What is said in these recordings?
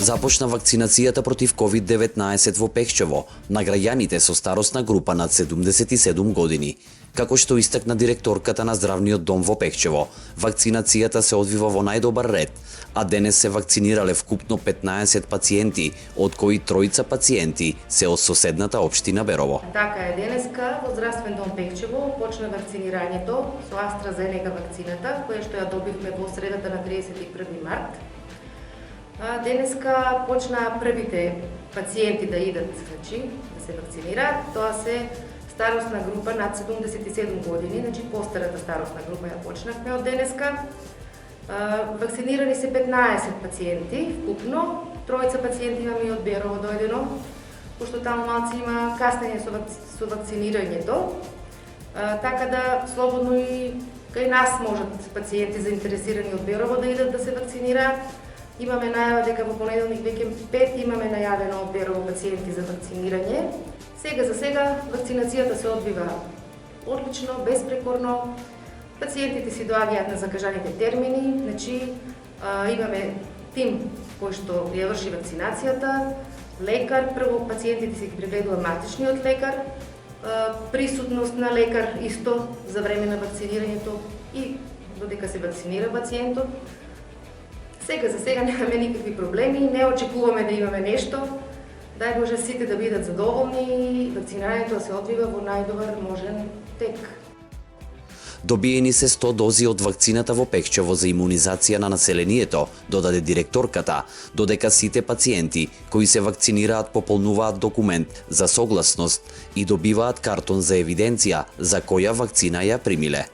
Започна вакцинацијата против COVID-19 во Пехчево на граѓаните со старосна група над 77 години. Како што истакна директорката на здравниот дом во Пехчево, вакцинацијата се одвива во најдобар ред, а денес се вакцинирале вкупно 15 пациенти, од кои тројца пациенти се од соседната општина Берово. Така е, денеска во здравствен дом Пехчево почна вакцинирањето со AstraZeneca вакцината, која што ја добивме во средата на 31 март. Денеска почнаа првите пациенти да идат, да се вакцинираат. Тоа се старосна група над 77 години, постарата старосна група ја почнавме од денеска. Вакцинирани се 15 пациенти вкупно, тројца пациенти имаме и од Берово дојдено, пошто таму малци има каснење со вакцинирањето, така да слободно и кај нас можат пациенти заинтересирани од Берово да идат да се вакцинираат. Имаме најава дека во понеделник веќе 5 имаме најавено од Берово пациенти за вакцинирање. За сега вакцинацијата се одвива одлично, безпрекорно. Пациентите си доаѓаат на закажаните термини, имаме тим кој што ја врши вакцинацијата, лекар, прво пациентите си ги прегледува матичниот лекар, присутност на лекар исто за време на вакцинирањето и додека се вакцинира пациентот. За сега немаме никакви проблеми, не очекуваме да имаме нешто. Дај Боже сите да бидат задоволни и вакцинирањето се одвива во најдобар можен тек. Добиени се 100 дози од вакцината во Пехчево за имунизација на населението, додаде директорката, додека сите пациенти кои се вакцинираат пополнуваат документ за согласност и добиваат картон за евиденција за која вакцина ја примиле.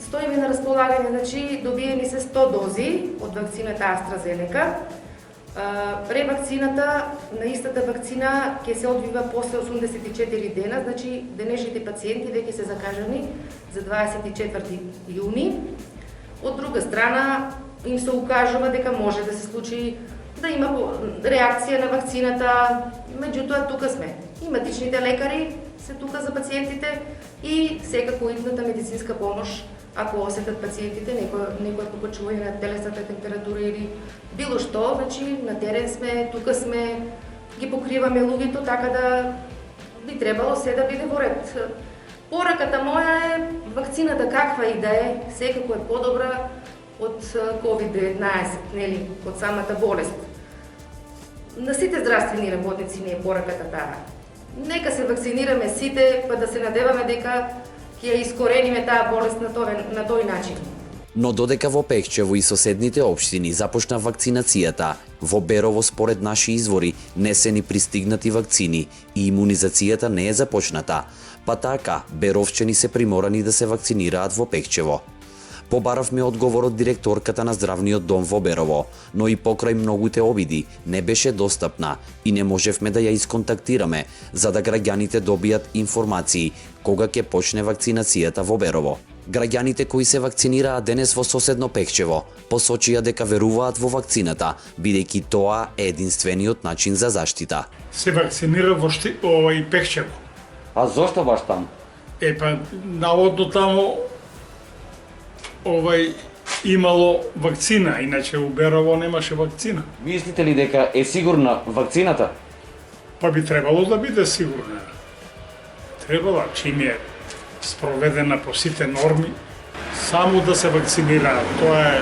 Стоиме на располагање, добиени се 100 дози од вакцината AstraZeneca. Ревакцината на истата вакцина ќе се одвива после 84 дена, денешните пациенти веќе се закажани за 24 јуни. Од друга страна, им се укажува дека може да се случи да има реакција на вакцината, меѓутоа тука сме. И матичните лекари се тука за пациентите и секако идната медицинска помош, ако осетат пациентите некој покачување на телесната температура или било што, на терен сме, тука сме, ги покриваме луѓето, така да би требало се да биде во ред. Пораката моја е, вакцината каква и да е, секако е подобра од COVID-19, од самата болест. На сите здравствени работници не е пораката таа. Нека се вакцинираме сите, па да се надеваме дека ќе ја искорениме таа болест на тој начин. Но додека во Пехчево и соседните општини започна вакцинацијата, во Берово според наши извори не се ни пристигнати вакцини и имунизацијата не е започната, па така беровчани се приморани да се вакцинираат во Пехчево. Побаравме одговор од директорката на здравниот дом во Берово, но и покрај многуте обиди не беше достапна и не можевме да ја исконтактираме за да граѓаните добијат информации кога ќе почне вакцинацијата во Берово. Граѓаните кои се вакцинираа денес во соседно Пехчево посочија дека веруваат во вакцината, бидејќи тоа е единствениот начин за заштита. Се вакцинира во Пехчево. А зошто баш таму? Наводно таму имало вакцина, иначе у Берово немаше вакцина. Мислите ли дека е сигурна вакцината? Па би требало да биде сигурна. Требало, чим е спроведена по сите норми, само да се вакцинираат. Тоа е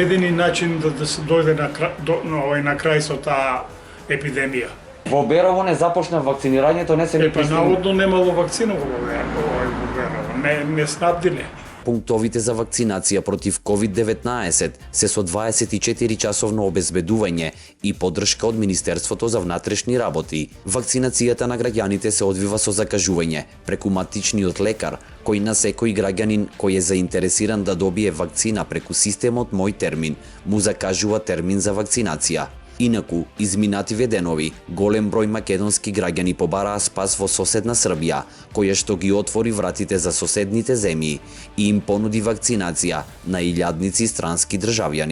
едини начин да се дојде на крај со таа епидемија. Во Берово не започна вакцинирањето, не се ни пристигна. Наводно немало вакцина во Берово, не снабдиле. Пунктовите за вакцинација против COVID-19 се со 24-часовно обезбедување и поддршка од Министерството за внатрешни работи. Вакцинацијата на граѓаните се одвива со закажување преку матичниот лекар, кој на секој граѓанин кој е заинтересиран да добие вакцина преку системот Мој термин, му закажува термин за вакцинација. Инаку, изминативе денови, голем број македонски граѓани побараа спас во соседна Србија, која што ги отвори вратите за соседните земји и им понуди вакцинација на илјадници странски државјани.